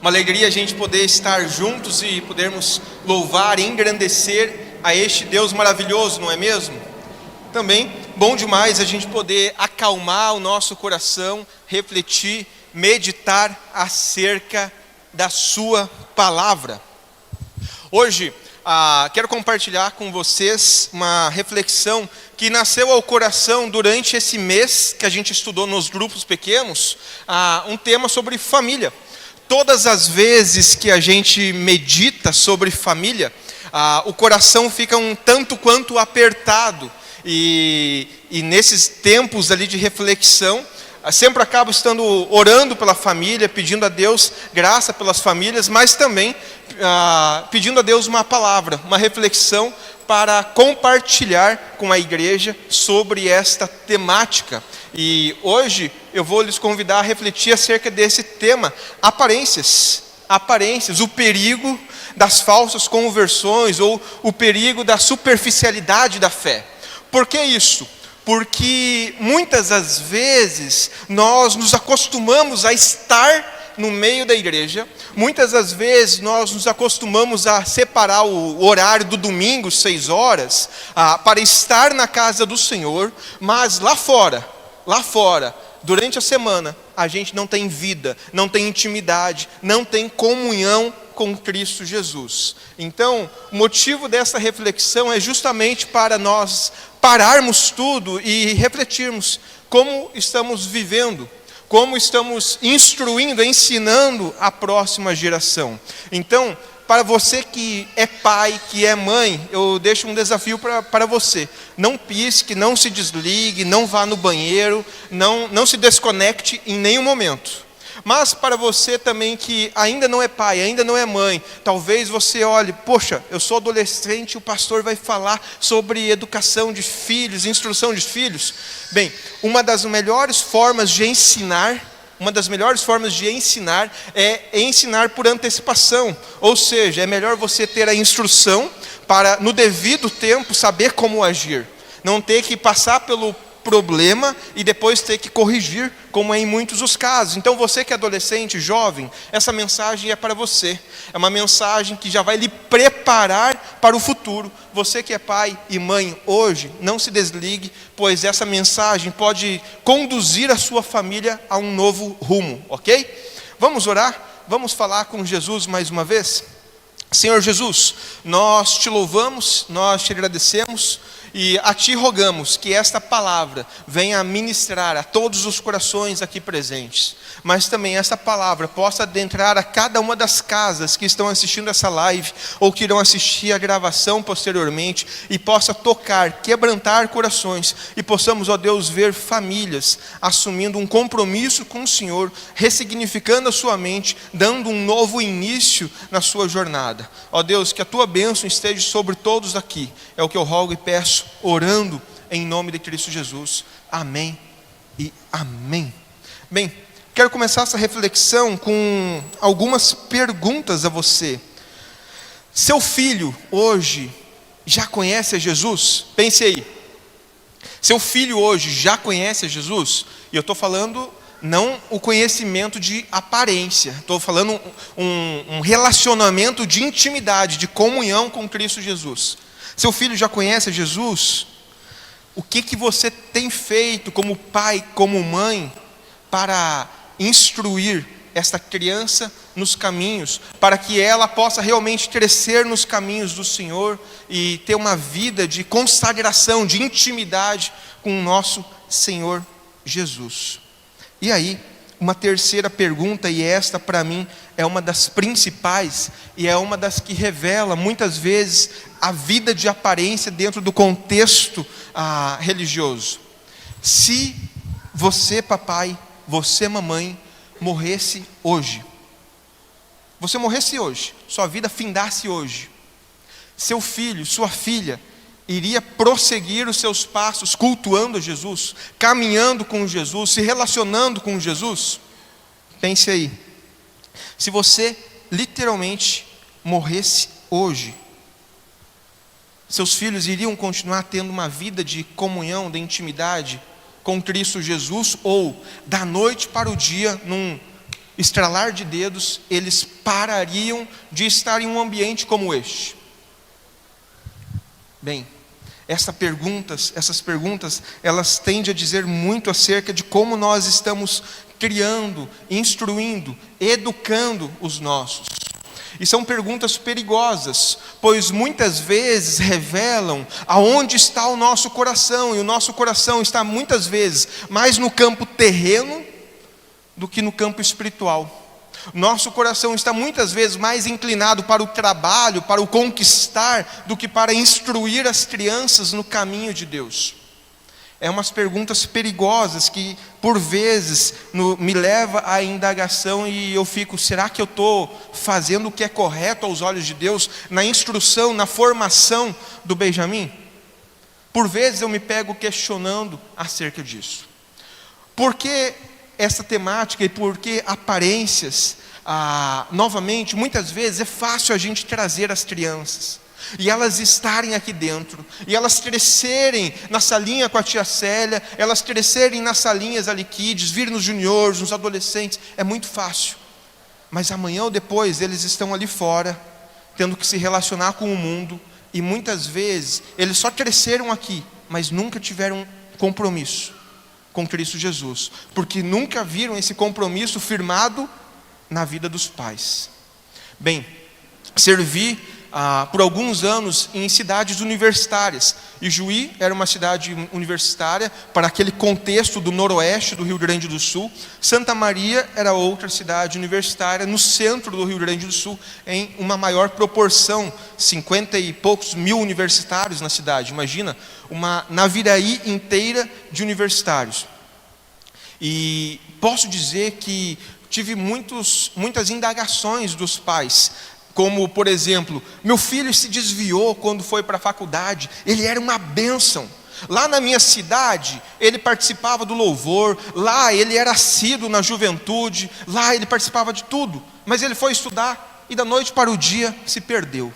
Uma alegria a gente poder estar juntos e podermos louvar e engrandecer a este Deus maravilhoso, não é mesmo? Também bom demais a gente poder acalmar o nosso coração, refletir, meditar acerca da sua palavra. Hoje quero compartilhar com vocês uma reflexão que nasceu ao coração durante esse mês que a gente estudou nos grupos pequenos, um tema sobre família. Todas as vezes que a gente medita sobre família, o coração fica um tanto quanto apertado. E nesses tempos ali de reflexão, sempre acabo estando orando pela família, pedindo a Deus graça pelas famílias, mas também pedindo a Deus uma palavra, uma reflexão para compartilhar com a igreja sobre esta temática. E hoje eu vou lhes convidar a refletir acerca desse tema, aparências, o perigo das falsas conversões ou o perigo da superficialidade da fé. Por que isso? Porque muitas das vezes nós nos acostumamos a estar no meio da igreja, muitas das vezes nós nos acostumamos a separar o horário do domingo, 6 horas, para estar na casa do Senhor, mas lá fora, durante a semana, a gente não tem vida, não tem intimidade, não tem comunhão com Cristo Jesus. Então, o motivo dessa reflexão é justamente para nós pararmos tudo e refletirmos como estamos vivendo, como estamos instruindo, ensinando a próxima geração. Então, para você que é pai, que é mãe, eu deixo um desafio para você. Não pisque, não se desligue, não vá no banheiro, não se desconecte em nenhum momento. Mas para você também que ainda não é pai, ainda não é mãe, talvez você olhe, poxa, eu sou adolescente, o pastor vai falar sobre educação de filhos, instrução de filhos. Bem, uma das melhores formas de ensinar é ensinar por antecipação. Ou seja, é melhor você ter a instrução para, no devido tempo, saber como agir. Não ter que passar pelo problema e depois ter que corrigir, como é em muitos dos casos. Então você que é adolescente, jovem, essa mensagem é para você. É uma mensagem que já vai lhe preparar para o futuro. Você que é pai e mãe hoje, não se desligue, pois essa mensagem pode conduzir a sua família a um novo rumo, ok? Vamos orar? Vamos falar com Jesus mais uma vez? Senhor Jesus, nós te louvamos, nós te agradecemos e a ti rogamos que esta palavra venha ministrar a todos os corações aqui presentes, mas também esta palavra possa adentrar a cada uma das casas que estão assistindo essa live ou que irão assistir a gravação posteriormente e possa tocar, quebrantar corações e possamos, ó Deus, ver famílias assumindo um compromisso com o Senhor, ressignificando a sua mente, dando um novo início na sua jornada. Ó Deus, que a tua bênção esteja sobre todos aqui, é o que eu rogo e peço, orando em nome de Cristo Jesus. Amém e amém. Bem, quero começar essa reflexão com algumas perguntas a você. Seu filho hoje já conhece a Jesus? Pense aí. Seu filho hoje já conhece a Jesus? E eu estou falando não o conhecimento de aparência, estou falando um relacionamento de intimidade, de comunhão com Cristo Jesus. Seu filho já conhece a Jesus? O que você tem feito como pai, como mãe, para instruir esta criança nos caminhos, para que ela possa realmente crescer nos caminhos do Senhor e ter uma vida de consagração, de intimidade com o nosso Senhor Jesus? E aí, uma terceira pergunta, e esta para mim é uma das principais, e é uma das que revela muitas vezes a vida de aparência dentro do contexto religioso. Se você, papai, você, mamãe, morresse hoje, sua vida findasse hoje, seu filho, sua filha, iria prosseguir os seus passos cultuando a Jesus, caminhando com Jesus, se relacionando com Jesus? Pense aí, se você literalmente morresse hoje, seus filhos iriam continuar tendo uma vida de comunhão, de intimidade com Cristo Jesus, ou da noite para o dia, num estralar de dedos, eles parariam de estar em um ambiente como este? Bem, essas perguntas, elas tendem a dizer muito acerca de como nós estamos criando, instruindo, educando os nossos. E são perguntas perigosas, pois muitas vezes revelam aonde está o nosso coração, e o nosso coração está muitas vezes mais no campo terreno do que no campo espiritual. Nosso coração está muitas vezes mais inclinado para o trabalho, para o conquistar, do que para instruir as crianças no caminho de Deus. É umas perguntas perigosas que, por vezes, me leva à indagação e eu fico, será que eu estou fazendo o que é correto aos olhos de Deus na instrução, na formação do Benjamim? Por vezes eu me pego questionando acerca disso. Por que essa temática e por que aparências? Novamente, muitas vezes é fácil a gente trazer as crianças e elas estarem aqui dentro, e elas crescerem na salinha com a tia Célia, elas crescerem nas salinhas ali Kids, vir nos juniores, nos adolescentes, é muito fácil. Mas amanhã ou depois eles estão ali fora, tendo que se relacionar com o mundo, e muitas vezes eles só cresceram aqui, mas nunca tiveram compromisso com Cristo Jesus, porque nunca viram esse compromisso firmado na vida dos pais. Bem, servi por alguns anos em cidades universitárias, e Juí era uma cidade universitária para aquele contexto do noroeste do Rio Grande do Sul. Santa Maria era outra cidade universitária no centro do Rio Grande do Sul, em uma maior proporção, 50 e poucos mil universitários na cidade. Imagina, uma Naviraí inteira de universitários. E posso dizer que tive muitas indagações dos pais, como, por exemplo, meu filho se desviou quando foi para a faculdade, ele era uma bênção. Lá na minha cidade, ele participava do louvor, lá ele era assíduo na juventude, lá ele participava de tudo, mas ele foi estudar e da noite para o dia se perdeu.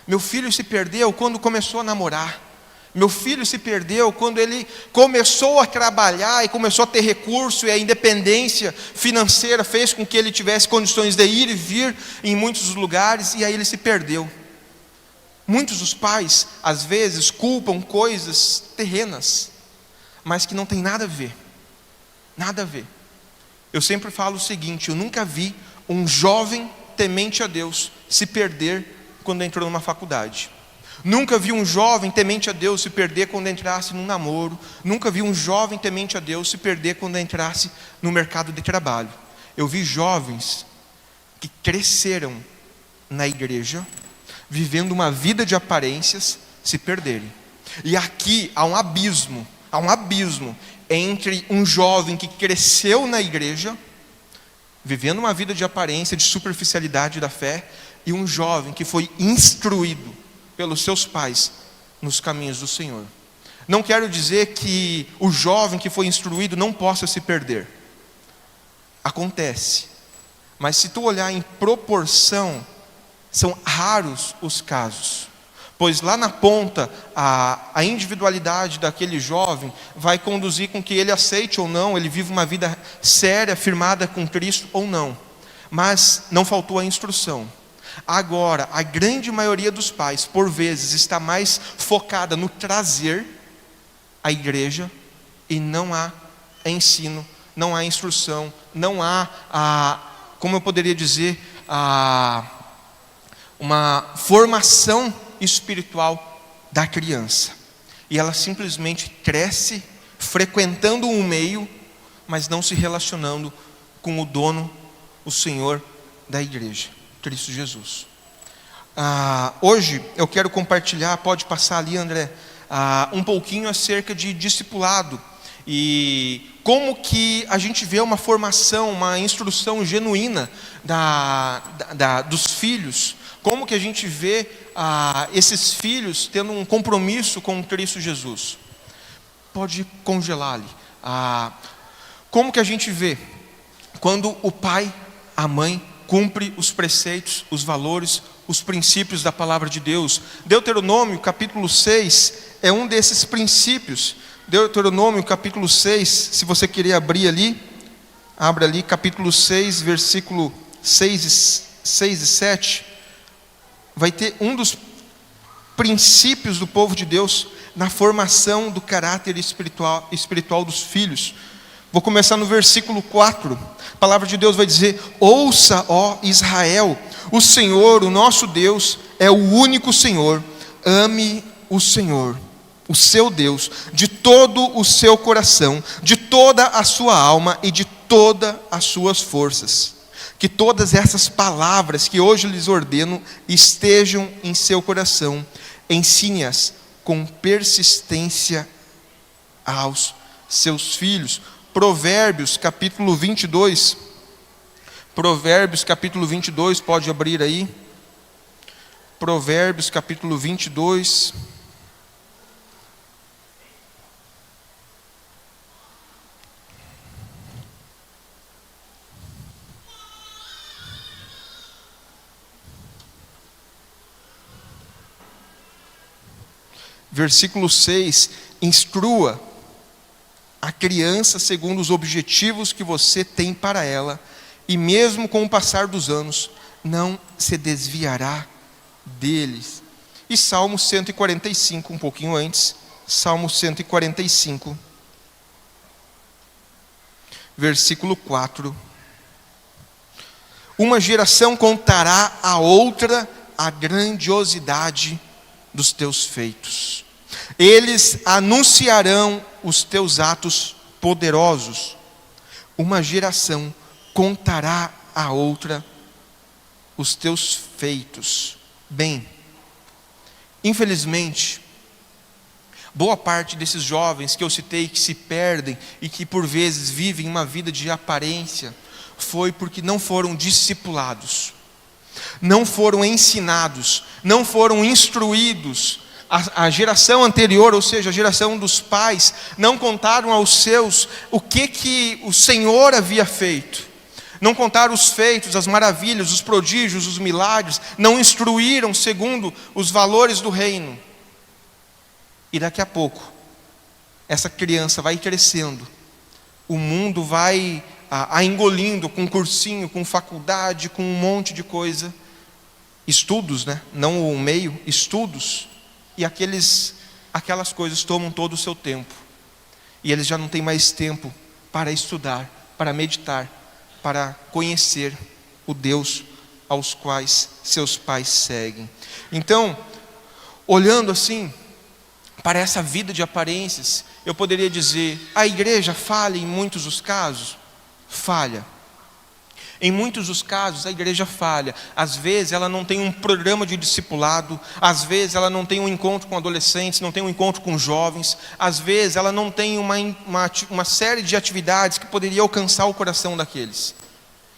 Meu filho se perdeu quando começou a namorar. Meu filho se perdeu quando ele começou a trabalhar e começou a ter recurso, e a independência financeira fez com que ele tivesse condições de ir e vir em muitos lugares, e aí ele se perdeu. Muitos dos pais, às vezes, culpam coisas terrenas, mas que não tem nada a ver. Nada a ver. Eu sempre falo o seguinte, eu nunca vi um jovem temente a Deus se perder quando entrou numa faculdade. Nunca vi um jovem temente a Deus se perder quando entrasse num namoro. Nunca vi um jovem temente a Deus se perder quando entrasse no mercado de trabalho. Eu vi jovens que cresceram na igreja, vivendo uma vida de aparências, se perderem. E aqui há um abismo entre um jovem que cresceu na igreja, vivendo uma vida de aparência, de superficialidade da fé, e um jovem que foi instruído pelos seus pais nos caminhos do Senhor. Não quero dizer que o jovem que foi instruído não possa se perder. Acontece. Mas se tu olhar em proporção, são raros os casos. Pois lá na ponta, a individualidade daquele jovem vai conduzir com que ele aceite ou não, ele viva uma vida séria, firmada com Cristo ou não. Mas não faltou a instrução. Agora, a grande maioria dos pais, por vezes, está mais focada no trazer a igreja, e não há ensino, não há instrução, não há, como eu poderia dizer, uma formação espiritual da criança. E ela simplesmente cresce frequentando um meio, mas não se relacionando com o dono, o Senhor da igreja, Cristo Jesus. Hoje eu quero compartilhar, pode passar ali, André, um pouquinho acerca de discipulado e como que a gente vê uma formação, uma instrução genuína dos filhos, como que a gente vê esses filhos tendo um compromisso com Cristo Jesus. Pode congelar ali. Como que a gente vê quando o pai, a mãe, cumpre os preceitos, os valores, os princípios da palavra de Deus. Deuteronômio capítulo 6 é um desses princípios. Deuteronômio capítulo 6, se você querer abrir ali, abra ali capítulo 6, versículo 6 e 7, vai ter um dos princípios do povo de Deus na formação do caráter espiritual dos filhos. Vou começar no versículo 4. A palavra de Deus vai dizer: ouça, ó Israel, o Senhor, o nosso Deus, é o único Senhor. Ame o Senhor, o seu Deus, de todo o seu coração, de toda a sua alma e de todas as suas forças. Que todas essas palavras que hoje lhes ordeno estejam em seu coração. Ensine-as com persistência aos seus filhos. Provérbios capítulo 22. Provérbios capítulo 22, pode abrir aí. Provérbios capítulo 22. Versículo 6, instrua a criança segundo os objetivos que você tem para ela, e mesmo com o passar dos anos, não se desviará deles. E Salmo 145, um pouquinho antes, Salmo 145, versículo 4. Uma geração contará a outra a grandiosidade dos teus feitos. Eles anunciarão os teus atos poderosos. Uma geração contará a outra os teus feitos. Bem, infelizmente, boa parte desses jovens que eu citei que se perdem e que por vezes vivem uma vida de aparência, foi porque não foram discipulados, não foram ensinados, não foram instruídos. A geração anterior, ou seja, a geração dos pais, não contaram aos seus o que o Senhor havia feito. Não contaram os feitos, as maravilhas, os prodígios, os milagres. Não instruíram segundo os valores do reino. E daqui a pouco, essa criança vai crescendo. O mundo vai a engolindo com cursinho, com faculdade, com um monte de coisa. Estudos, né? Não o meio, estudos. E aquelas coisas tomam todo o seu tempo. E eles já não têm mais tempo para estudar, para meditar, para conhecer o Deus aos quais seus pais seguem. Então, olhando assim para essa vida de aparências, eu poderia dizer: a igreja falha em muitos dos casos? Falha. Em muitos dos casos, a igreja falha. Às vezes, ela não tem um programa de discipulado. Às vezes, ela não tem um encontro com adolescentes, não tem um encontro com jovens. Às vezes, ela não tem uma série de atividades que poderia alcançar o coração daqueles.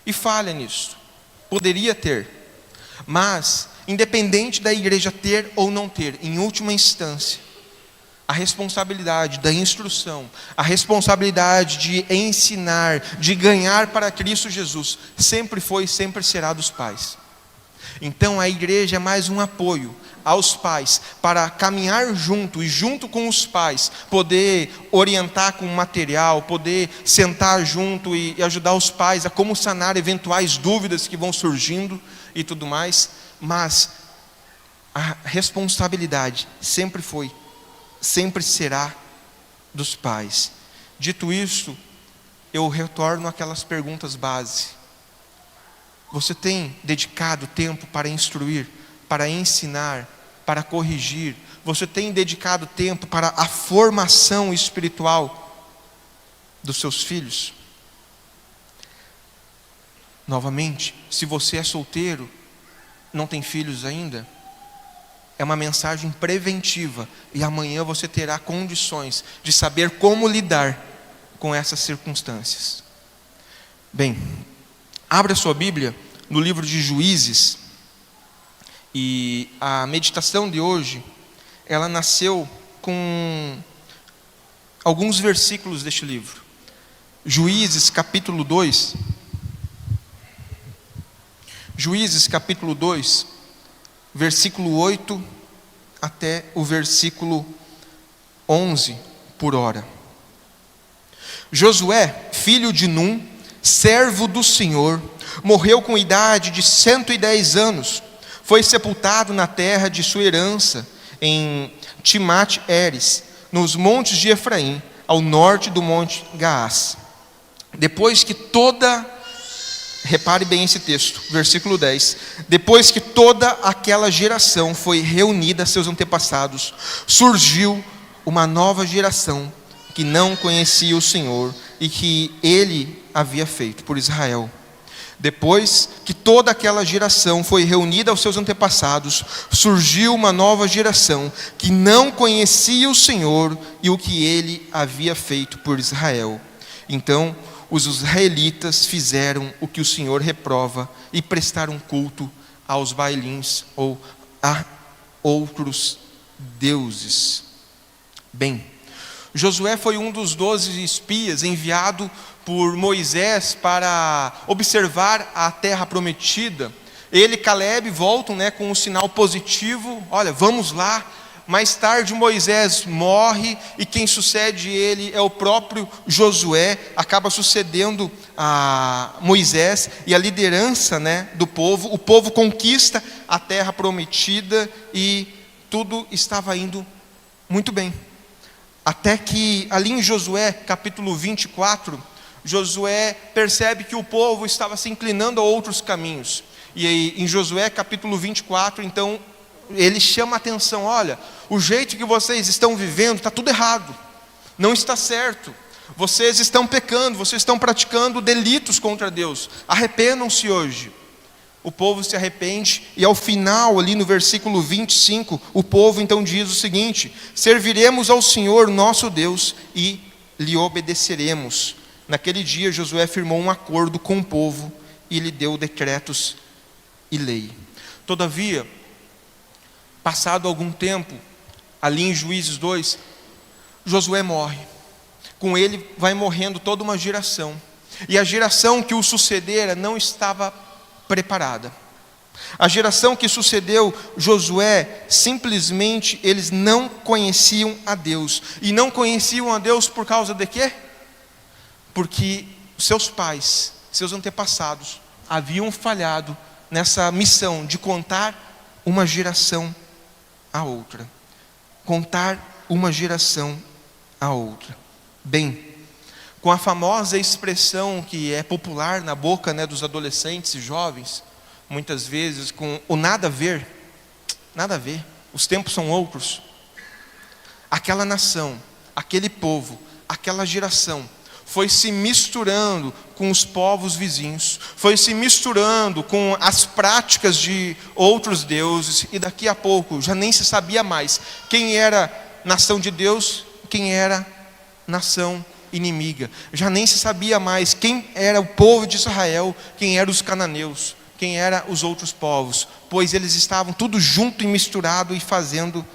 E falha nisso. Poderia ter. Mas, independente da igreja ter ou não ter, em última instância, a responsabilidade da instrução, a responsabilidade de ensinar, de ganhar para Cristo Jesus, sempre foi e sempre será dos pais. Então a igreja é mais um apoio aos pais, para caminhar junto e junto com os pais, poder orientar com material, poder sentar junto e ajudar os pais a como sanar eventuais dúvidas que vão surgindo e tudo mais. Mas a responsabilidade sempre foi, sempre será dos pais. Dito isto, eu retorno àquelas perguntas base. Você tem dedicado tempo para instruir, para ensinar, para corrigir? Você tem dedicado tempo para a formação espiritual dos seus filhos? Novamente, se você é solteiro, não tem filhos ainda, é uma mensagem preventiva, e amanhã você terá condições de saber como lidar com essas circunstâncias. Bem, abra sua Bíblia no livro de Juízes, e a meditação de hoje, ela nasceu com alguns versículos deste livro. Juízes capítulo 2, Juízes capítulo 2, versículo 8 até o versículo 11 por hora. Josué, filho de Num, servo do Senhor, morreu com idade de 110 anos. Foi sepultado na terra de sua herança, em Timate-Heres, nos montes de Efraim, ao norte do monte Gaás. Depois que toda... Repare bem esse texto, versículo 10. Depois que toda aquela geração foi reunida a seus antepassados, surgiu uma nova geração que não conhecia o Senhor e que Ele havia feito por Israel. Depois que toda aquela geração foi reunida aos seus antepassados, surgiu uma nova geração que não conhecia o Senhor e o que Ele havia feito por Israel. Então, os israelitas fizeram o que o Senhor reprova e prestaram culto aos bailins ou a outros deuses. Bem, Josué foi um dos 12 espias enviado por Moisés para observar a terra prometida. Ele e Caleb voltam, com um sinal positivo: olha, vamos lá. Mais tarde Moisés morre e quem sucede ele é o próprio Josué, acaba sucedendo a Moisés e a liderança do povo. O povo conquista a terra prometida e tudo estava indo muito bem. Até que ali em Josué capítulo 24, Josué percebe que o povo estava se inclinando a outros caminhos. E aí, em Josué capítulo 24, então, ele chama a atenção: olha, o jeito que vocês estão vivendo está tudo errado, não está certo, vocês estão pecando, vocês estão praticando delitos contra Deus, arrependam-se hoje. O povo se arrepende e ao final, ali no versículo 25, o povo então diz o seguinte: serviremos ao Senhor nosso Deus e lhe obedeceremos. Naquele dia Josué firmou um acordo com o povo e lhe deu decretos e lei. Todavia, passado algum tempo, ali em Juízes 2, Josué morre. Com ele vai morrendo toda uma geração. E a geração que o sucedera não estava preparada. A geração que sucedeu Josué, simplesmente eles não conheciam a Deus. E não conheciam a Deus por causa de quê? Porque seus pais, seus antepassados, haviam falhado nessa missão de contar uma geração a outra. Contar uma geração a outra. Bem, com a famosa expressão que é popular na boca dos adolescentes e jovens, muitas vezes com o nada a ver, os tempos são outros. Aquela nação, aquele povo, aquela geração foi se misturando com os povos vizinhos, foi se misturando com as práticas de outros deuses, e daqui a pouco já nem se sabia mais quem era nação de Deus, quem era nação inimiga. Já nem se sabia mais quem era o povo de Israel, quem eram os cananeus, quem eram os outros povos, pois eles estavam tudo junto e misturado e fazendo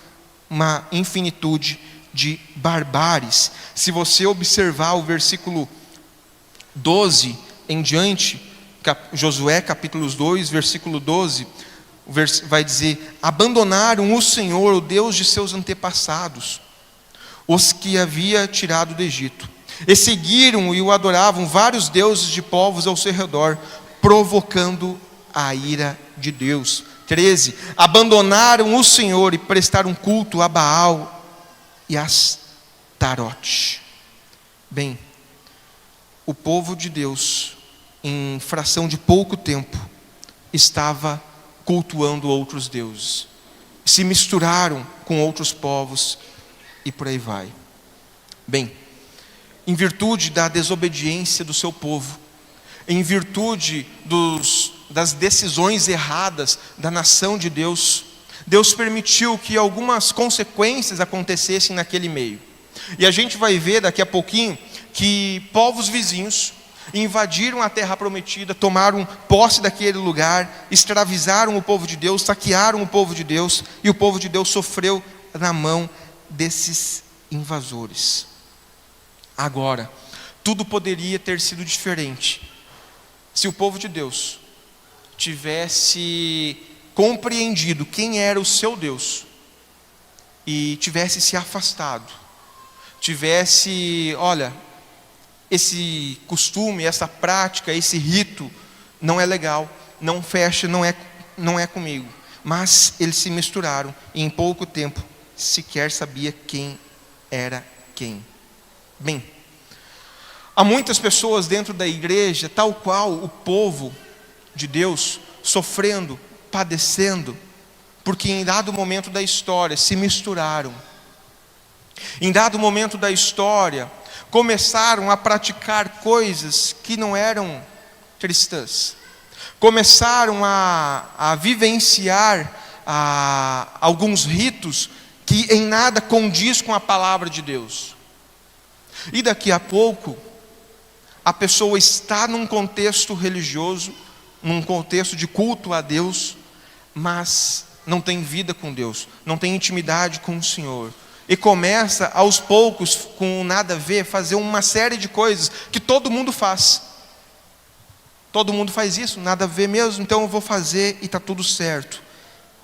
uma infinitude de barbáries. Se você observar o versículo 12 em diante, Josué capítulo 2, versículo 12, vai dizer: abandonaram o Senhor, o Deus de seus antepassados, os que havia tirado do Egito, e seguiram e o adoravam vários deuses de povos ao seu redor, provocando a ira de Deus. 13, abandonaram o Senhor e prestaram culto a Baal e Astarote. Bem, o povo de Deus, em fração de pouco tempo, estava cultuando outros deuses, se misturaram com outros povos e por aí vai. Bem, em virtude da desobediência do seu povo, em virtude das decisões erradas da nação de Deus, Deus permitiu que algumas consequências acontecessem naquele meio. E a gente vai ver daqui a pouquinho que povos vizinhos invadiram a terra prometida, tomaram posse daquele lugar, escravizaram o povo de Deus, saquearam o povo de Deus, e o povo de Deus sofreu na mão desses invasores. Agora, tudo poderia ter sido diferente se o povo de Deus tivesse compreendido quem era o seu Deus e tivesse se afastado, tivesse, esse costume, essa prática, esse rito não é legal, não fecha, não é comigo. Mas eles se misturaram e em pouco tempo sequer sabia quem era quem. Bem, há muitas pessoas dentro da igreja, tal qual o povo de Deus, sofrendo, padecendo, porque em dado momento da história se misturaram. Em dado momento da história, começaram a praticar coisas que não eram cristãs. Começaram a vivenciar alguns ritos que em nada condiz com a palavra de Deus. E daqui a pouco, a pessoa está num contexto religioso, num contexto de culto a Deus, mas não tem vida com Deus, não tem intimidade com o Senhor. E começa aos poucos, com nada a ver, fazer uma série de coisas que todo mundo faz. Todo mundo faz isso, nada a ver mesmo, então eu vou fazer e está tudo certo.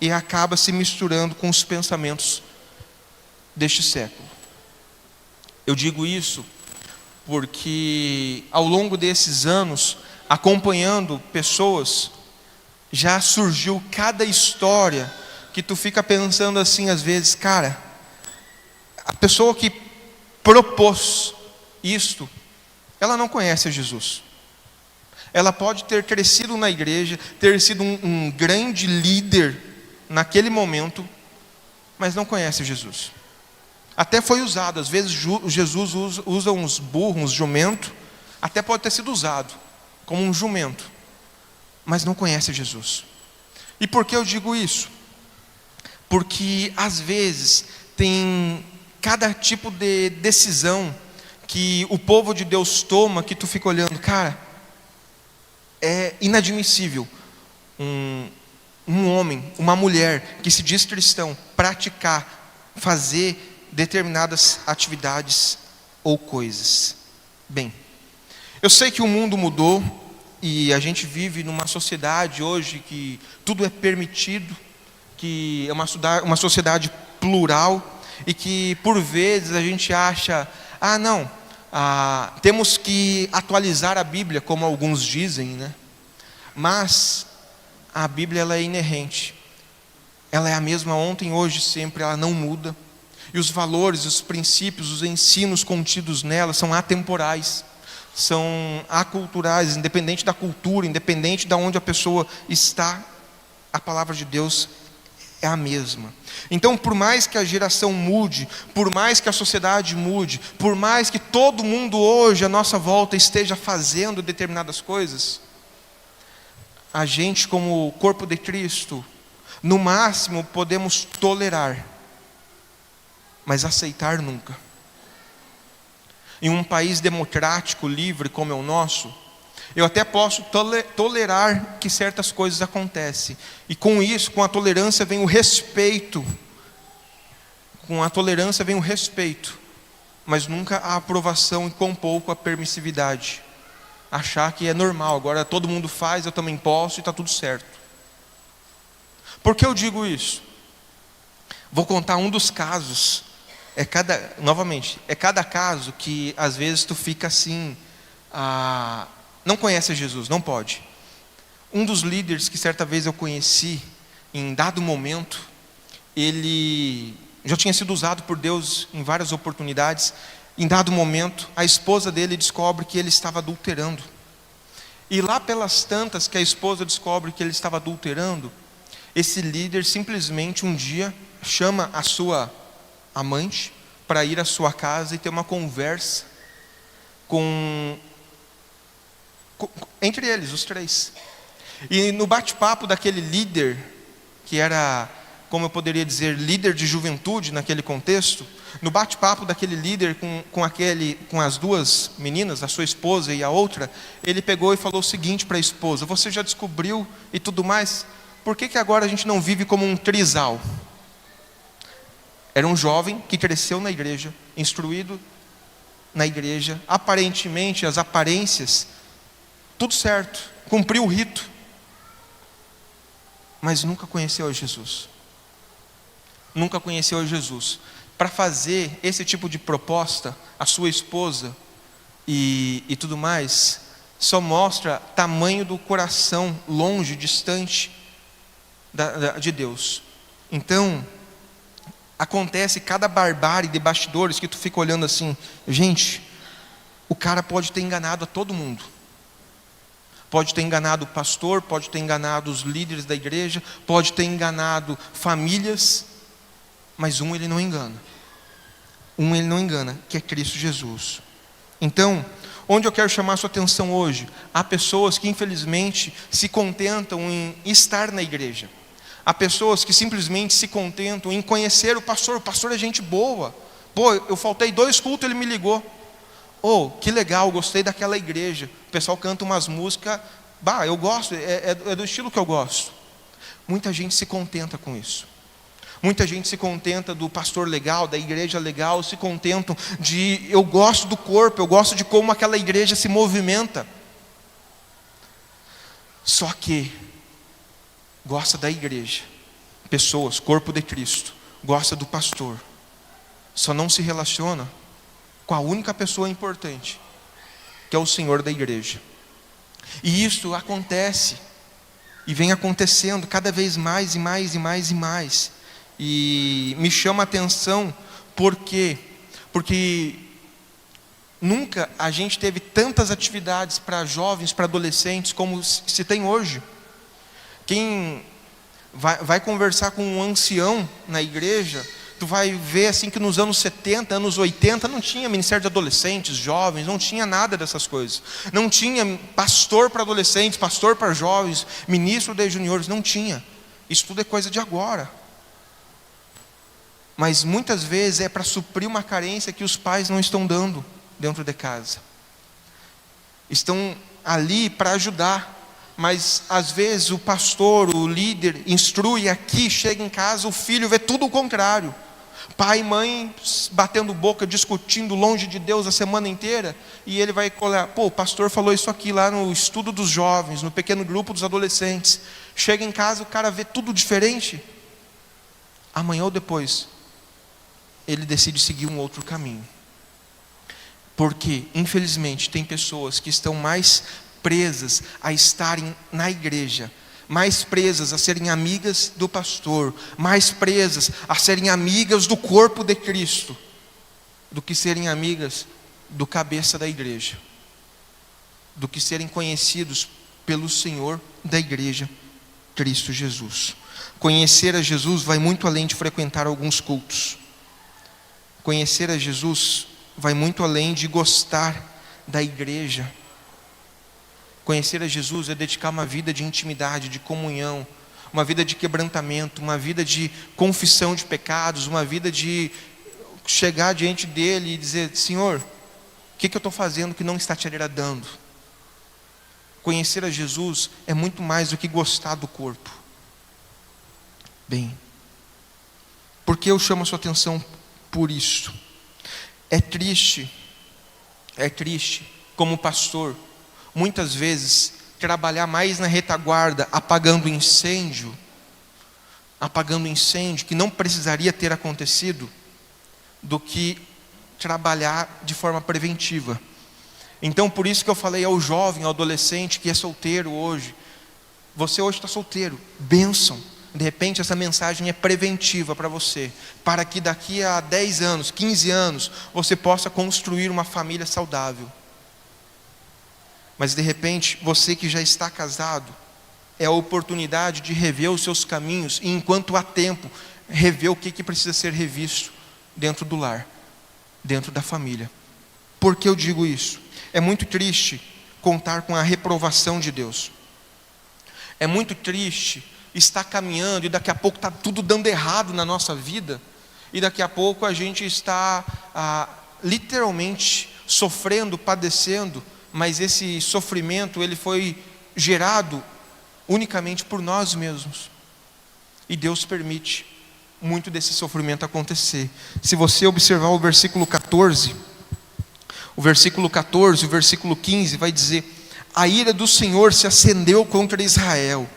E acaba se misturando com os pensamentos deste século. Eu digo isso porque ao longo desses anos, acompanhando pessoas, já surgiu cada história que tu fica pensando assim às vezes, cara, a pessoa que propôs isto, ela não conhece Jesus. Ela pode ter crescido na igreja, ter sido um grande líder naquele momento, mas não conhece Jesus. Até foi usado, às vezes Jesus usa uns burros, uns jumento, até pode ter sido usado como um jumento, mas não conhece Jesus. E por que eu digo isso? Porque às vezes tem cada tipo de decisão que o povo de Deus toma, que tu fica olhando, cara, é inadmissível um homem, uma mulher que se diz cristão, praticar, fazer determinadas atividades ou coisas. Bem, eu sei que o mundo mudou e a gente vive numa sociedade hoje que tudo é permitido, que é uma sociedade plural e que por vezes a gente acha, temos que atualizar a Bíblia, como alguns dizem, né? Mas a Bíblia ela é inerrente, ela é a mesma ontem, hoje, sempre, ela não muda. E os valores, os princípios, os ensinos contidos nela são atemporais, são aculturais, independente da cultura, independente de onde a pessoa está, a palavra de Deus é a mesma. Então, por mais que a geração mude, por mais que a sociedade mude, por mais que todo mundo hoje à nossa volta esteja fazendo determinadas coisas, a gente, como corpo de Cristo, no máximo podemos tolerar, mas aceitar nunca. Em um país democrático, livre como é o nosso, eu até posso tolerar que certas coisas acontecem. E com isso, com a tolerância vem o respeito. Com a tolerância vem o respeito, mas nunca a aprovação e com pouco a permissividade. Achar que é normal, agora todo mundo faz, eu também posso e está tudo certo. Por que eu digo isso? Vou contar um dos casos. Novamente, é cada caso que às vezes tu fica assim, não conhece Jesus, não pode. Um dos líderes que certa vez eu conheci, em dado momento, ele já tinha sido usado por Deus em várias oportunidades. Em dado momento, a esposa dele descobre que ele estava adulterando. E lá pelas tantas que a esposa descobre que ele estava adulterando, esse líder simplesmente um dia chama a sua amante para ir à sua casa e ter uma conversa entre eles, os três. E no bate-papo daquele líder, que era, como eu poderia dizer, líder de juventude naquele contexto, no bate-papo daquele líder com as duas meninas, a sua esposa e a outra, ele pegou e falou o seguinte para a esposa: você já descobriu e tudo mais, por que agora a gente não vive como um trisal? Era um jovem que cresceu na igreja, instruído na igreja, aparentemente, as aparências, tudo certo, cumpriu o rito, mas nunca conheceu a Jesus. Nunca conheceu a Jesus. Para fazer esse tipo de proposta, a sua esposa e tudo mais, só mostra tamanho do coração longe, distante de Deus. Então, acontece cada barbárie de bastidores que tu fica olhando assim, gente, o cara pode ter enganado a todo mundo. Pode ter enganado o pastor, pode ter enganado os líderes da igreja, pode ter enganado famílias, mas ele não engana. Ele não engana, que é Cristo Jesus. Então, onde eu quero chamar a sua atenção hoje? Há pessoas que infelizmente se contentam em estar na igreja. Há pessoas que simplesmente se contentam em conhecer o pastor é gente boa. Eu faltei 2 cultos, ele me ligou. Que legal, gostei daquela igreja. O pessoal canta umas músicas, eu gosto, é do estilo que eu gosto. Muita gente se contenta com isso. Muita gente se contenta do pastor legal, da igreja legal, se contentam de, eu gosto do corpo, eu gosto de como aquela igreja se movimenta. Só que gosta da igreja, pessoas, corpo de Cristo, gosta do pastor, só não se relaciona com a única pessoa importante, que é o Senhor da igreja. E isso acontece, e vem acontecendo cada vez mais e mais e mais e mais. E me chama a atenção, porque nunca a gente teve tantas atividades para jovens, para adolescentes, como se tem hoje. Quem vai conversar com um ancião na igreja, tu vai ver assim que nos anos 70, anos 80, não tinha ministério de adolescentes, jovens, não tinha nada dessas coisas. Não tinha pastor para adolescentes, pastor para jovens, ministro de juniores, não tinha. Isso tudo é coisa de agora. Mas muitas vezes é para suprir uma carência que os pais não estão dando dentro de casa. Estão ali para ajudar, mas às vezes o pastor, o líder, instrui aqui, chega em casa, o filho vê tudo o contrário. Pai e mãe batendo boca, discutindo longe de Deus a semana inteira, e ele vai olhar, o pastor falou isso aqui lá no estudo dos jovens, no pequeno grupo dos adolescentes. Chega em casa, o cara vê tudo diferente. Amanhã ou depois, ele decide seguir um outro caminho. Porque, infelizmente, tem pessoas que estão mais presas a estarem na igreja, mais presas a serem amigas do pastor, mais presas a serem amigas do corpo de Cristo, do que serem amigas do cabeça da igreja, do que serem conhecidos pelo Senhor da igreja, Cristo Jesus. Conhecer a Jesus vai muito além de frequentar alguns cultos. Conhecer a Jesus vai muito além de gostar da igreja. Conhecer a Jesus é dedicar uma vida de intimidade, de comunhão, uma vida de quebrantamento, uma vida de confissão de pecados, uma vida de chegar diante dele e dizer, Senhor, o que eu estou fazendo que não está te agradando? Conhecer a Jesus é muito mais do que gostar do corpo. Bem, por que eu chamo a sua atenção por isso? É triste, como pastor, muitas vezes, trabalhar mais na retaguarda, apagando incêndio que não precisaria ter acontecido, do que trabalhar de forma preventiva. Então, por isso que eu falei ao jovem, ao adolescente que é solteiro hoje, você hoje está solteiro, bênção. De repente essa mensagem é preventiva para você, para que daqui a 10 anos, 15 anos, você possa construir uma família saudável. Mas de repente, você que já está casado, é a oportunidade de rever os seus caminhos, e enquanto há tempo, rever o que precisa ser revisto dentro do lar, dentro da família. Por que eu digo isso? É muito triste contar com a reprovação de Deus. É muito triste estar caminhando e daqui a pouco está tudo dando errado na nossa vida, e daqui a pouco a gente está literalmente sofrendo, padecendo, mas esse sofrimento ele foi gerado unicamente por nós mesmos, e Deus permite muito desse sofrimento acontecer. Se você observar o versículo 14, o versículo 15 vai dizer, a ira do Senhor se acendeu contra Israel,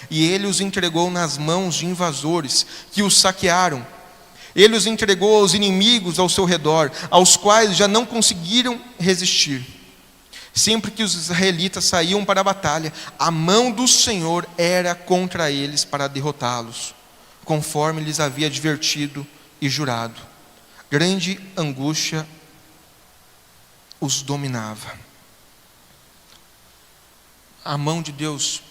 e ele os entregou nas mãos de invasores, que os saquearam. Ele os entregou aos inimigos ao seu redor, aos quais já não conseguiram resistir. Sempre que os israelitas saíam para a batalha, a mão do Senhor era contra eles para derrotá-los, conforme lhes havia advertido e jurado. Grande angústia os dominava. A mão de Deus,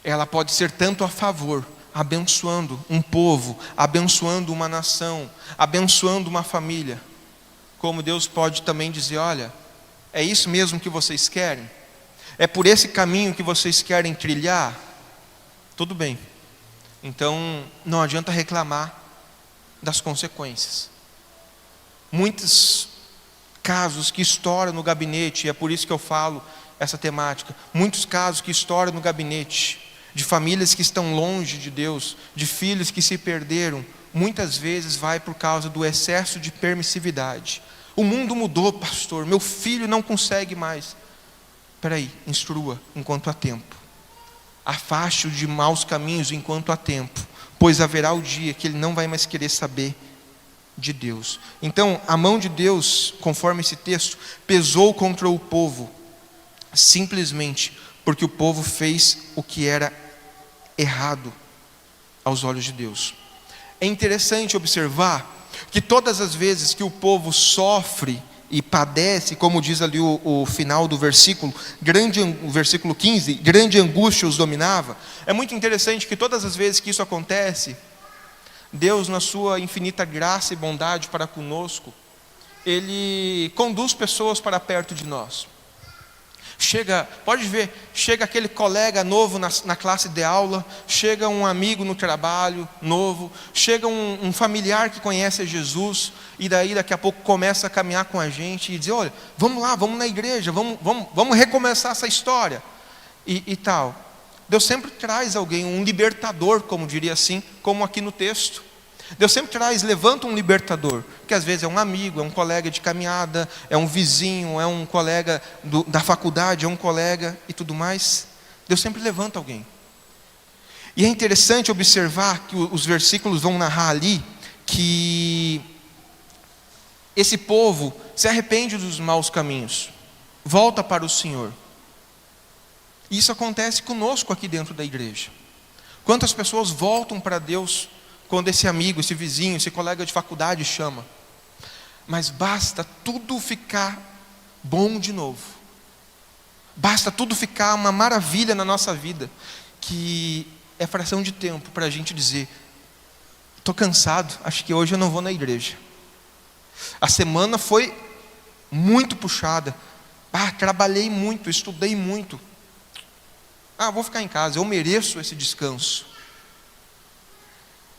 ela pode ser tanto a favor, abençoando um povo, abençoando uma nação, abençoando uma família, como Deus pode também dizer: olha, é isso mesmo que vocês querem? É por esse caminho que vocês querem trilhar? Tudo bem. Então, não adianta reclamar das consequências. Muitos casos que estouram no gabinete, e é por isso que eu falo essa temática, muitos casos que estouram no gabinete, de famílias que estão longe de Deus, de filhos que se perderam, muitas vezes vai por causa do excesso de permissividade. O mundo mudou, pastor, meu filho não consegue mais. Espera aí, instrua enquanto há tempo. Afaste-o de maus caminhos enquanto há tempo, pois haverá o dia que ele não vai mais querer saber de Deus. Então, a mão de Deus, conforme esse texto, pesou contra o povo, simplesmente porque o povo fez o que era errado aos olhos de Deus. É interessante observar que todas as vezes que o povo sofre e padece, como diz ali o final do versículo, o versículo 15, grande angústia os dominava. É muito interessante que todas as vezes que isso acontece, Deus, na sua infinita graça e bondade para conosco, Ele conduz pessoas para perto de nós. Pode ver, chega aquele colega novo na classe de aula, chega um amigo no trabalho novo, chega um familiar que conhece Jesus, e daí daqui a pouco começa a caminhar com a gente e dizer: olha, vamos lá, vamos na igreja, vamos recomeçar essa história, e tal. Deus sempre traz alguém, um libertador, como diria assim, como aqui no texto. Deus sempre levanta um libertador, que às vezes é um amigo, é um colega de caminhada, é um vizinho, é um colega da faculdade, é um colega e tudo mais. Deus sempre levanta alguém. E é interessante observar que os versículos vão narrar ali que esse povo se arrepende dos maus caminhos, volta para o Senhor. E isso acontece conosco aqui dentro da igreja. Quantas pessoas voltam para Deus quando esse amigo, esse vizinho, esse colega de faculdade chama? Mas basta tudo ficar bom de novo, basta tudo ficar uma maravilha na nossa vida, que é fração de tempo para a gente dizer: estou cansado, acho que hoje eu não vou na igreja. A semana foi muito puxada, trabalhei muito, estudei muito, vou ficar em casa, eu mereço esse descanso.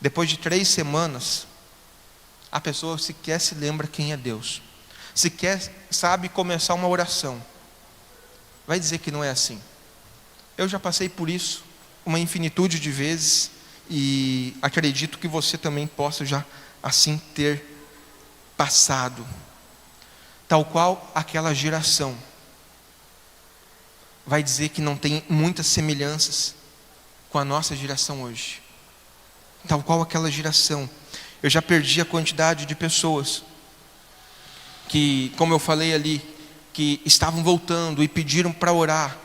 Depois de 3 semanas, a pessoa sequer se lembra quem é Deus, sequer sabe começar uma oração. Vai dizer que não é assim? Eu já passei por isso uma infinitude de vezes, e acredito que você também possa já assim ter passado. Tal qual aquela geração vai dizer que não tem muitas semelhanças com a nossa geração hoje. Tal qual aquela geração, eu já perdi a quantidade de pessoas que, como eu falei ali, que estavam voltando e pediram para orar.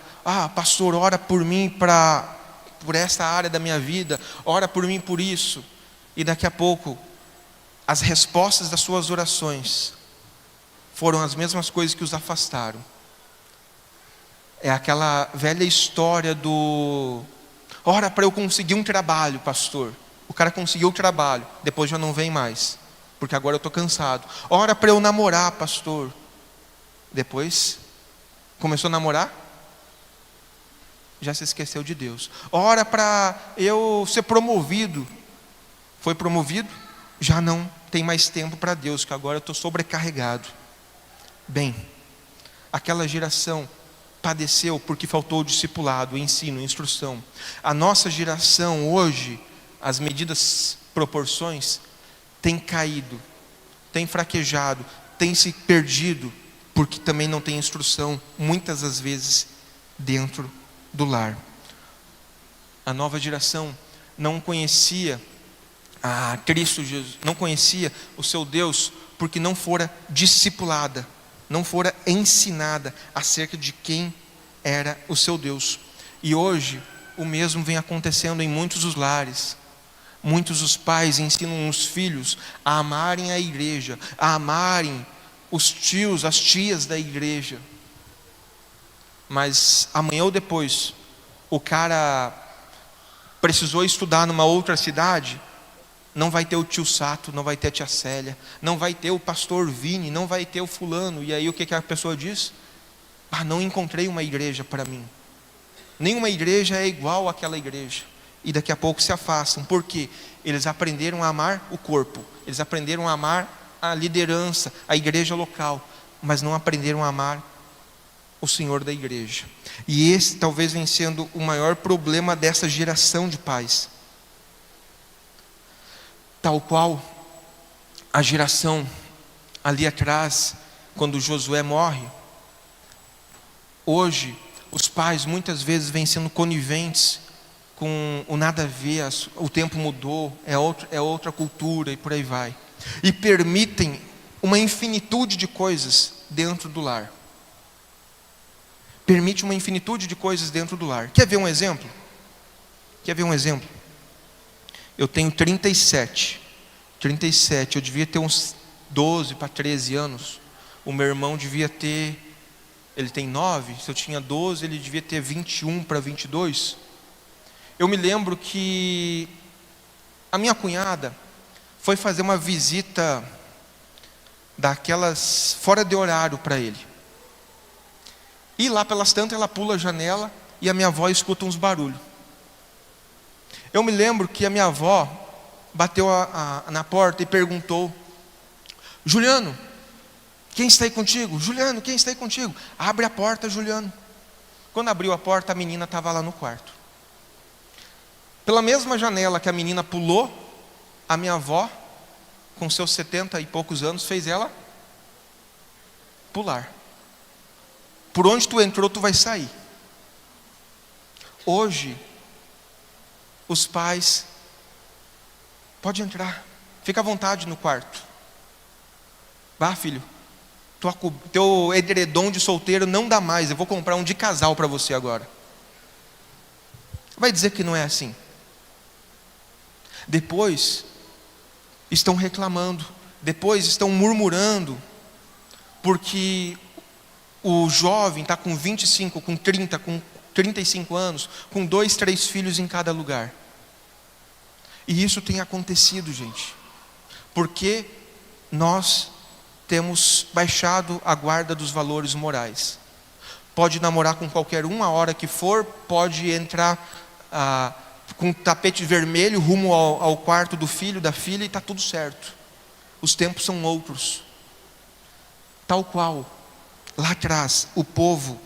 Pastor, ora por mim por essa área da minha vida, ora por mim por isso. E daqui a pouco, as respostas das suas orações foram as mesmas coisas que os afastaram. É aquela velha história ora para eu conseguir um trabalho, pastor. O cara conseguiu o trabalho, depois já não vem mais, porque agora eu estou cansado. Ora para eu namorar, pastor. Depois, começou a namorar, já se esqueceu de Deus. Ora para eu ser promovido. Foi promovido, já não tem mais tempo para Deus, que agora eu estou sobrecarregado. Bem, aquela geração padeceu porque faltou o discipulado, o ensino, a instrução. A nossa geração hoje, as medidas proporções, tem caído, tem fraquejado, tem se perdido, porque também não tem instrução, muitas das vezes, dentro do lar. A nova geração não conhecia a Cristo Jesus, não conhecia o seu Deus, porque não fora discipulada, não fora ensinada acerca de quem era o seu Deus. E hoje o mesmo vem acontecendo em muitos dos lares. Muitos dos pais ensinam os filhos a amarem a igreja, a amarem os tios, as tias da igreja. Mas amanhã ou depois, o cara precisou estudar numa outra cidade, não vai ter o tio Sato, não vai ter a tia Célia, não vai ter o pastor Vini, não vai ter o fulano. E aí o que a pessoa diz? Não encontrei uma igreja para mim. Nenhuma igreja é igual àquela igreja. E daqui a pouco se afastam. Por quê? Eles aprenderam a amar o corpo, eles aprenderam a amar a liderança, a igreja local, mas não aprenderam a amar o Senhor da igreja. E esse talvez venha sendo o maior problema dessa geração de pais. Tal qual a geração ali atrás, quando Josué morre, hoje os pais muitas vezes vêm sendo coniventes com o nada a ver, o tempo mudou, é outra cultura e por aí vai. E permitem uma infinitude de coisas dentro do lar. Permite uma infinitude de coisas dentro do lar. Quer ver um exemplo? Eu tenho 37, eu devia ter uns 12 para 13 anos. O meu irmão devia ter, ele tem 9, se eu tinha 12, ele devia ter 21 para 22. Eu me lembro que a minha cunhada foi fazer uma visita daquelas fora de horário para ele. E lá pelas tantas ela pula a janela e a minha avó escuta uns barulhos. Eu me lembro que a minha avó bateu na porta e perguntou: Juliano, quem está aí contigo? Juliano, quem está aí contigo? Abre a porta, Juliano. Quando abriu a porta, a menina estava lá no quarto. Pela mesma janela que a menina pulou, a minha avó, com seus 70 e poucos anos, fez ela pular. Por onde tu entrou, tu vai sair. Hoje, os pais, pode entrar, fica à vontade no quarto. Vá, filho, teu edredom de solteiro não dá mais, eu vou comprar um de casal para você agora. Vai dizer que não é assim. Depois estão reclamando, depois estão murmurando, porque o jovem está com 25, com 30, com 35 anos, com 2, 3 filhos em cada lugar. E isso tem acontecido, gente, porque nós temos baixado a guarda dos valores morais. Pode namorar com qualquer um a hora que for, pode entrar com tapete vermelho rumo ao quarto do filho, da filha, e está tudo certo. Os tempos são outros. Tal qual lá atrás o povo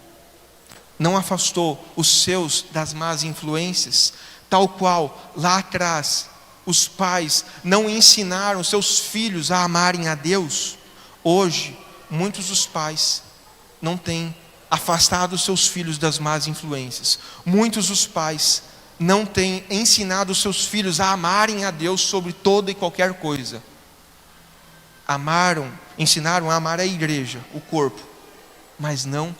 não afastou os seus das más influências, tal qual lá atrás os pais não ensinaram seus filhos a amarem a Deus, hoje muitos dos pais não têm afastado os seus filhos das más influências. Muitos dos pais não têm ensinado os seus filhos a amarem a Deus sobre toda e qualquer coisa. Ensinaram a amar a igreja, o corpo, mas não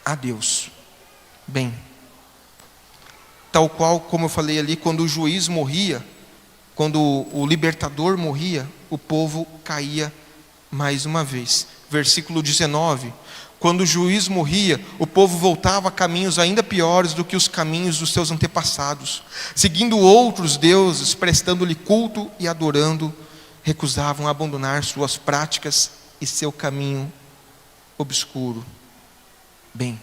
a Deus. Bem, tal qual como eu falei ali, quando o juiz morria, quando o libertador morria, o povo caía mais uma vez. Versículo 19: quando o juiz morria, o povo voltava a caminhos ainda piores do que os caminhos dos seus antepassados, seguindo outros deuses, prestando-lhe culto e adorando, recusavam abandonar suas práticas e seu caminho obscuro. Bem,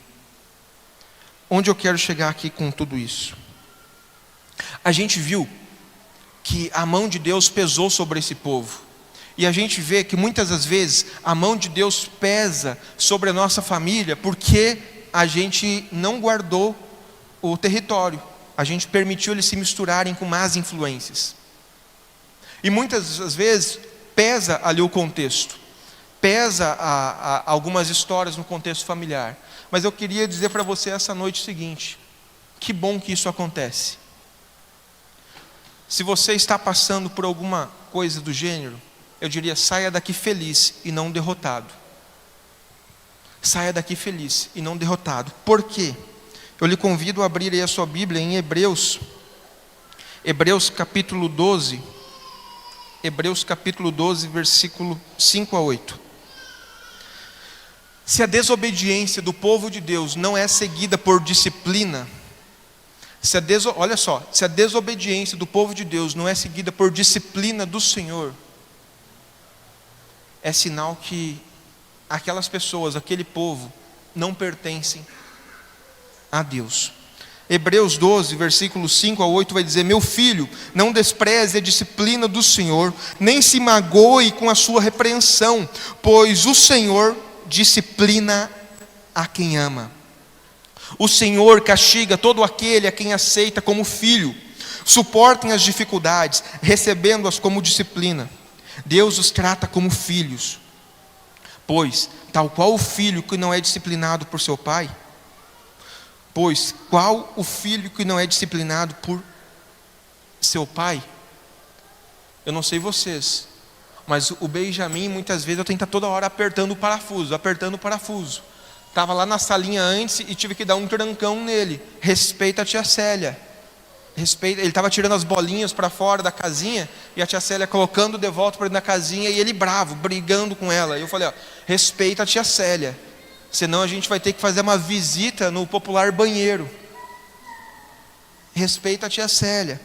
onde eu quero chegar aqui com tudo isso? A gente viu que a mão de Deus pesou sobre esse povo. E a gente vê que muitas das vezes a mão de Deus pesa sobre a nossa família porque a gente não guardou o território. A gente permitiu eles se misturarem com más influências. E muitas das vezes pesa ali o contexto. Pesa algumas histórias no contexto familiar. Mas eu queria dizer para você essa noite o seguinte: que bom que isso acontece. Se você está passando por alguma coisa do gênero, eu diria, saia daqui feliz e não derrotado. Saia daqui feliz e não derrotado. Por quê? Eu lhe convido a abrir aí a sua Bíblia em Hebreus capítulo 12. Hebreus capítulo 12, versículo 5 a 8. Se a desobediência do povo de Deus não é seguida por disciplina, olha só, se a desobediência do povo de Deus não é seguida por disciplina do Senhor, é sinal que aquelas pessoas, aquele povo, não pertencem a Deus. Hebreus 12, versículos 5 a 8 vai dizer: meu filho, não despreze a disciplina do Senhor, nem se magoe com a sua repreensão, pois o Senhor disciplina a quem ama. O Senhor castiga todo aquele a quem aceita como filho. Suportem as dificuldades, recebendo-as como disciplina. Deus os trata como filhos. Pois, tal qual o filho que não é disciplinado por seu pai, pois, qual o filho que não é disciplinado por seu pai? Eu não sei vocês, mas o Benjamin, muitas vezes, eu tenho que estar toda hora apertando o parafuso. Estava lá na salinha antes e tive que dar um trancão nele. Respeita a tia Célia. Ele estava tirando as bolinhas para fora da casinha e a tia Célia colocando de volta para dentro da casinha e ele bravo, brigando com ela. E eu falei, respeita a tia Célia, senão a gente vai ter que fazer uma visita no popular banheiro. Respeita a tia Célia.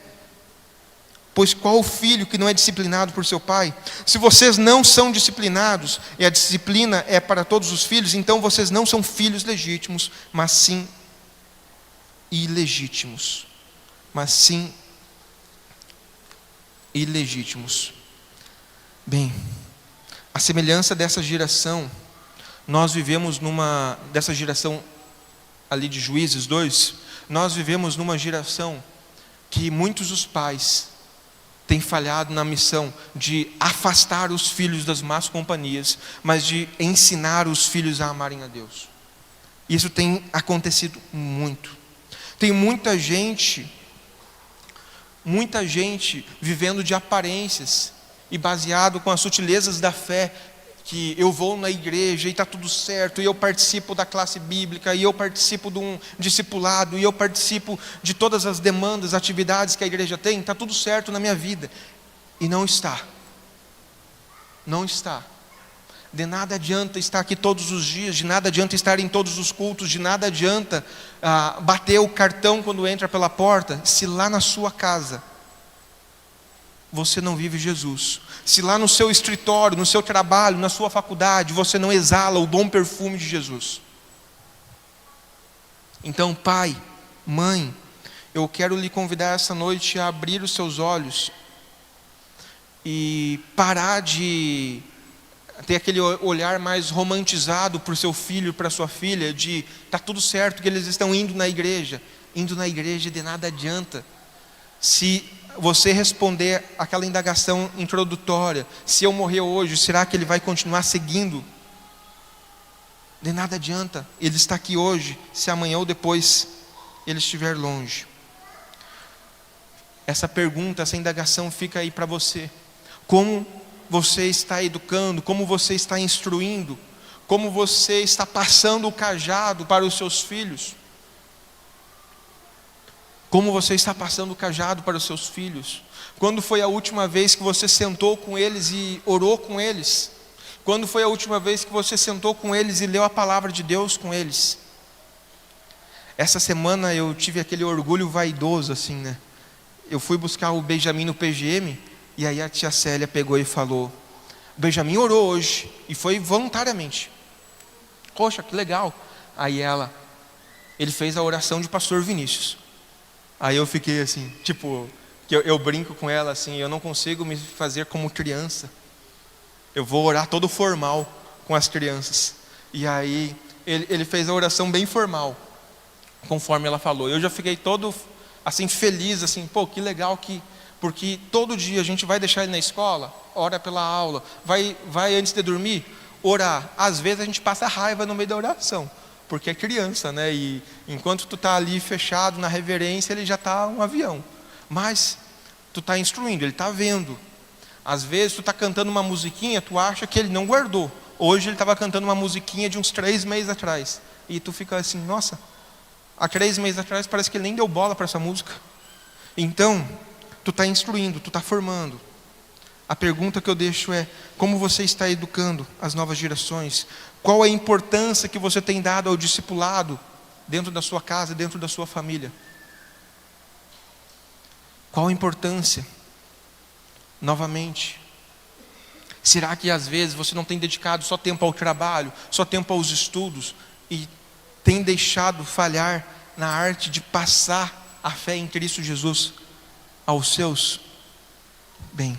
Pois qual o filho que não é disciplinado por seu pai? Se vocês não são disciplinados, e a disciplina é para todos os filhos, então vocês não são filhos legítimos, mas sim ilegítimos. Bem, a semelhança dessa geração, nós vivemos dessa geração ali de Juízes 2, nós vivemos numa geração que muitos dos pais têm falhado na missão de afastar os filhos das más companhias, mas de ensinar os filhos a amarem a Deus. Isso tem acontecido muito. Tem muita gente vivendo de aparências e baseado com as sutilezas da fé, que eu vou na igreja e está tudo certo, e eu participo da classe bíblica, e eu participo de um discipulado, e eu participo de todas as demandas, atividades que a igreja tem, está tudo certo na minha vida. E não está. De nada adianta estar aqui todos os dias, de nada adianta estar em todos os cultos, de nada adianta bater o cartão quando entra pela porta, se lá na sua casa você não vive Jesus. Se lá no seu escritório, no seu trabalho, na sua faculdade, você não exala o bom perfume de Jesus. Então, pai, mãe, eu quero lhe convidar essa noite a abrir os seus olhos e parar de ter aquele olhar mais romantizado para o seu filho, para a sua filha, de está tudo certo que eles estão indo na igreja de nada adianta. Se você responder aquela indagação introdutória, se eu morrer hoje, será que ele vai continuar seguindo? De nada adianta, ele está aqui hoje, se amanhã ou depois ele estiver longe. Essa pergunta, essa indagação fica aí para você. Como você está educando, como você está instruindo, como você está passando o cajado para os seus filhos? Como você está passando o cajado para os seus filhos? Quando foi a última vez que você sentou com eles e orou com eles? Quando foi a última vez que você sentou com eles e leu a palavra de Deus com eles? Essa semana eu tive aquele orgulho vaidoso assim, né? Eu fui buscar o Benjamin no PGM e aí a tia Célia pegou e falou: o Benjamin orou hoje e foi voluntariamente. Poxa, que legal. Aí ele fez a oração de pastor Vinícius. Aí eu fiquei assim, que eu brinco com ela assim, eu não consigo me fazer como criança. Eu vou orar todo formal com as crianças. E aí ele fez a oração bem formal, conforme ela falou. Eu já fiquei todo assim feliz, assim, que legal porque todo dia a gente vai deixar ele na escola, ora pela aula, vai antes de dormir, orar. Às vezes a gente passa raiva no meio da oração, porque é criança, né? E enquanto tu está ali fechado na reverência, ele já está um avião. Mas Tu está instruindo, ele está vendo. Às vezes tu está cantando uma musiquinha, tu acha que ele não guardou. Hoje ele estava cantando uma musiquinha de uns 3 meses atrás. E tu fica assim, nossa, há 3 meses atrás parece que ele nem deu bola para essa música. Então, tu está instruindo, tu está formando. A pergunta que eu deixo é, como você está educando as novas gerações? Qual a importância que você tem dado ao discipulado dentro da sua casa, dentro da sua família? Qual a importância? Novamente, será que às vezes você não tem dedicado só tempo ao trabalho, só tempo aos estudos e tem deixado falhar na arte de passar a fé em Cristo Jesus aos seus? Bem,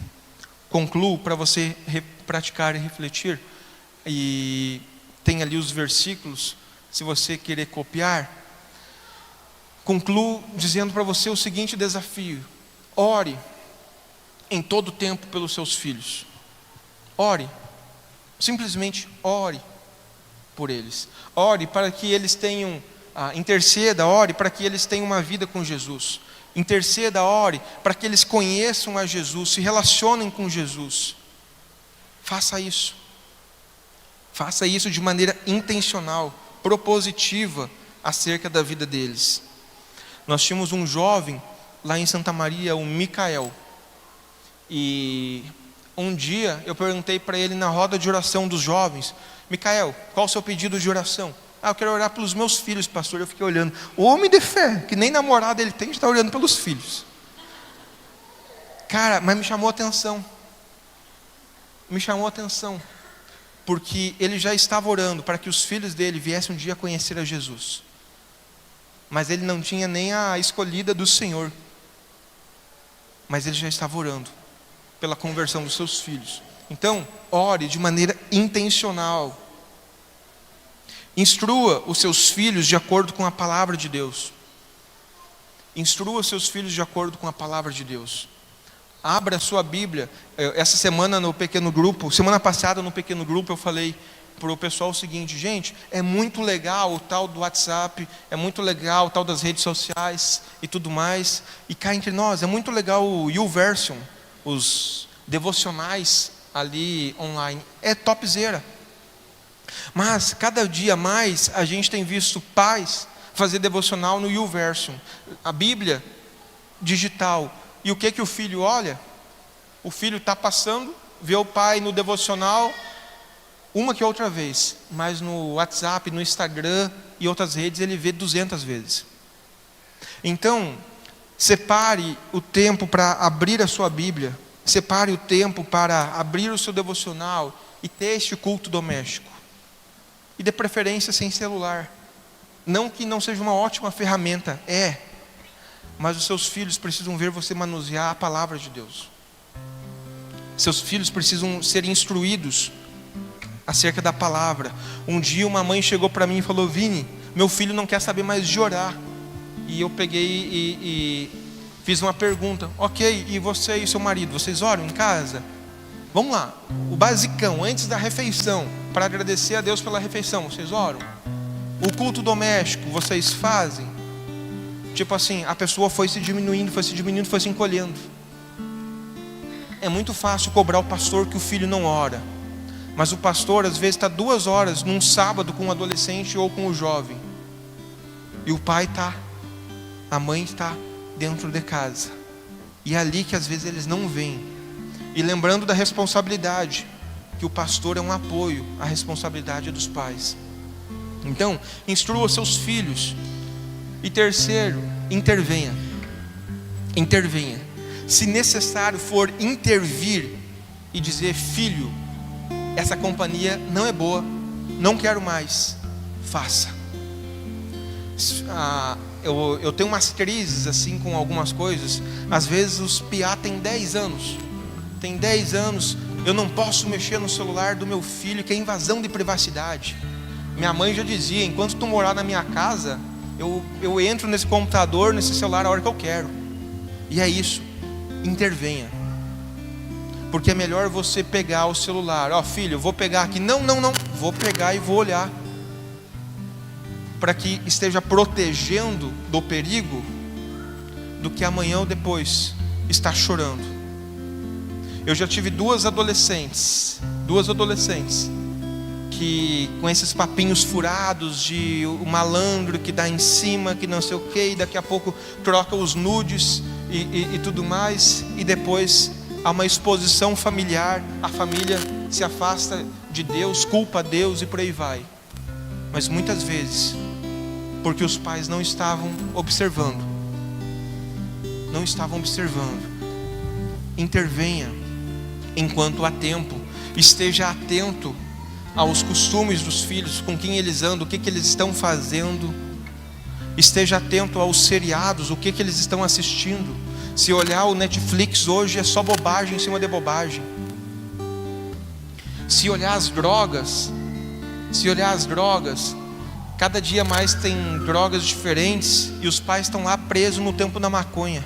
concluo para você praticar e refletir, e tem ali os versículos, se você querer copiar. Concluo dizendo para você o seguinte desafio: ore em todo tempo pelos seus filhos. Ore, simplesmente ore por eles. Ore para que eles tenham, interceda, ore para que eles tenham uma vida com Jesus. Interceda, ore para que eles conheçam a Jesus, se relacionem com Jesus. Faça isso. Faça isso de maneira intencional, propositiva, acerca da vida deles. Nós tínhamos um jovem lá em Santa Maria, o Micael. E um dia eu perguntei para ele na roda de oração dos jovens: Micael, qual o seu pedido de oração? Eu quero orar pelos meus filhos, pastor. Eu fiquei olhando, o homem de fé, que nem namorada ele tem, está orando pelos filhos. Cara, mas me chamou a atenção. Me chamou a atenção. Porque ele já estava orando para que os filhos dele viessem um dia a conhecer a Jesus. Mas ele não tinha nem a escolhida do Senhor. Mas ele já estava orando pela conversão dos seus filhos. Então, ore de maneira intencional. Instrua os seus filhos de acordo com a palavra de Deus. Instrua os seus filhos de acordo com a palavra de Deus. Abra a sua Bíblia. Essa semana no pequeno grupo, semana passada no pequeno grupo, eu falei para o pessoal o seguinte: gente, é muito legal o tal do WhatsApp, é muito legal o tal das redes sociais e tudo mais. E cá entre nós, é muito legal o YouVersion, os devocionais ali online, é topzera. Mas cada dia mais a gente tem visto pais fazer devocional no YouVersion, a Bíblia digital. E o que o filho olha? O filho está passando, vê o pai no devocional uma que outra vez, mas no WhatsApp, no Instagram e outras redes ele vê 200 vezes. Então, separe o tempo para abrir a sua Bíblia, separe o tempo para abrir o seu devocional e ter este culto doméstico. E de preferência sem celular. Não que não seja uma ótima ferramenta, mas os seus filhos precisam ver você manusear a palavra de Deus. Seus filhos precisam ser instruídos acerca da palavra. Um dia uma mãe chegou para mim e falou: Vini, meu filho não quer saber mais de orar. E eu peguei e fiz uma pergunta: ok, e você e seu marido, vocês oram em casa? Vamos lá, o basicão, antes da refeição, para agradecer a Deus pela refeição, vocês oram? O culto doméstico, vocês fazem? Tipo assim, a pessoa foi se diminuindo, foi se encolhendo. É muito fácil cobrar o pastor que o filho não ora. Mas o pastor às vezes está 2 horas num sábado com um adolescente ou com um jovem. E o pai está, a mãe está dentro de casa. E é ali que às vezes eles não vêm. E lembrando da responsabilidade, que o pastor é um apoio à responsabilidade dos pais. Então, instrua seus filhos. E terceiro, intervenha. Intervenha. Se necessário for intervir e dizer: filho, essa companhia não é boa, não quero mais, faça. Eu tenho umas crises assim com algumas coisas. Às vezes os piá têm 10 anos. Tem 10 anos, eu não posso mexer no celular do meu filho, que é invasão de privacidade. Minha mãe já dizia: enquanto tu morar na minha casa, eu entro nesse computador, nesse celular a hora que eu quero. E é isso, intervenha. Porque é melhor você pegar o celular: filho, eu vou pegar aqui, não, vou pegar e vou olhar, para que esteja protegendo do perigo, do que amanhã ou depois está chorando. Eu já tive duas adolescentes que com esses papinhos furados de o malandro que dá em cima, que não sei o que, e daqui a pouco troca os nudes e tudo mais, e depois há uma exposição familiar, a família se afasta de Deus, culpa a Deus e por aí vai. Mas muitas vezes, porque os pais não estavam observando. Intervenha enquanto há tempo. Esteja atento aos costumes dos filhos, com quem eles andam, o que eles estão fazendo. Esteja atento aos seriados, o que eles estão assistindo. Se olhar o Netflix hoje é só bobagem em cima de bobagem. Se olhar as drogas, cada dia mais tem drogas diferentes, e os pais estão lá presos no tempo da maconha.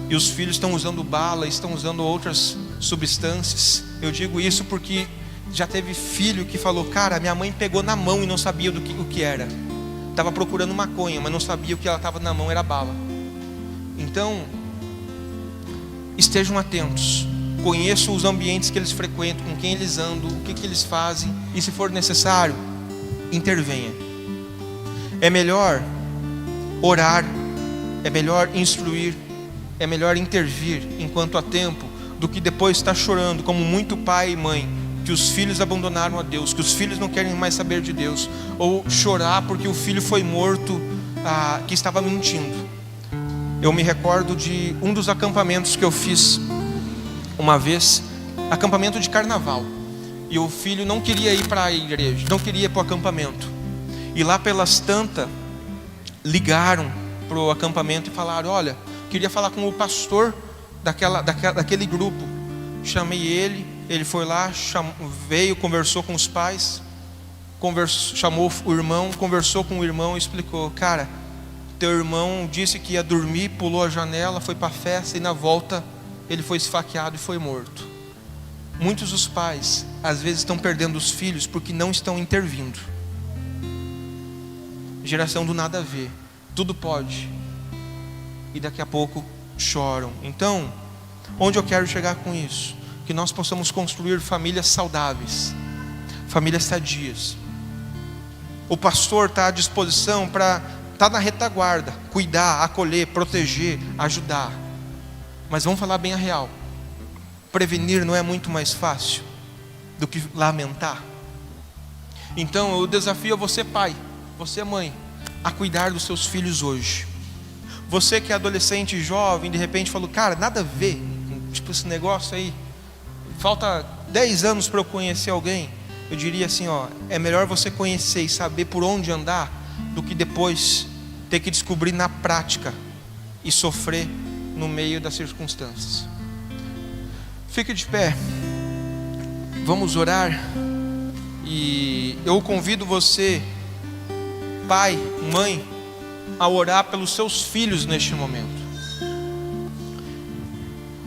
E os filhos estão usando bala, estão usando outras substâncias. Eu digo isso porque já teve filho que falou: cara, minha mãe pegou na mão e não sabia o que era. Estava procurando maconha, mas não sabia o que ela estava na mão, era bala. Então, estejam atentos. Conheçam os ambientes que eles frequentam, com quem eles andam, o que eles fazem. E se for necessário, intervenha. É melhor orar, é melhor instruir, é melhor intervir enquanto há tempo, do que depois estar chorando, como muito pai e mãe, que os filhos abandonaram a Deus, que os filhos não querem mais saber de Deus, ou chorar porque o filho foi morto, que estava mentindo. Eu me recordo de um dos acampamentos que eu fiz uma vez, acampamento de carnaval, e o filho não queria ir para a igreja, não queria ir para o acampamento, e lá pelas tantas ligaram para o acampamento e falaram: olha, queria falar com o pastor daquele grupo. Chamei ele foi lá, veio, conversou com os pais, chamou o irmão, conversou com o irmão e explicou: cara, teu irmão disse que ia dormir, pulou a janela, foi para a festa, e na volta ele foi esfaqueado e foi morto. Muitos dos pais às vezes estão perdendo os filhos porque não estão intervindo. Geração do nada a ver, tudo pode, e daqui a pouco choram. Então, onde eu quero chegar com isso? Que nós possamos construir famílias saudáveis, famílias sadias. O pastor está à disposição para estar na retaguarda, cuidar, acolher, proteger, ajudar. Mas vamos falar bem a real. Prevenir não é muito mais fácil do que lamentar? Então eu desafio você, pai, você, mãe, a cuidar dos seus filhos hoje. Você que é adolescente e jovem, de repente falou: cara, nada a ver, tipo esse negócio aí, falta 10 anos para eu conhecer alguém. Eu diria assim, é melhor você conhecer e saber por onde andar, do que depois ter que descobrir na prática e sofrer no meio das circunstâncias. Fique de pé, vamos orar. E eu convido você, pai, mãe, a orar pelos seus filhos neste momento.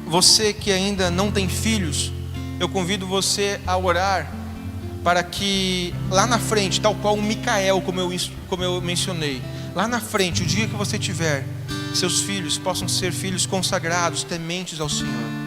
Você que ainda não tem filhos, eu convido você a orar para que lá na frente, tal qual o Micael, como eu mencionei, lá na frente, o dia que você tiver, seus filhos possam ser filhos consagrados, tementes ao Senhor.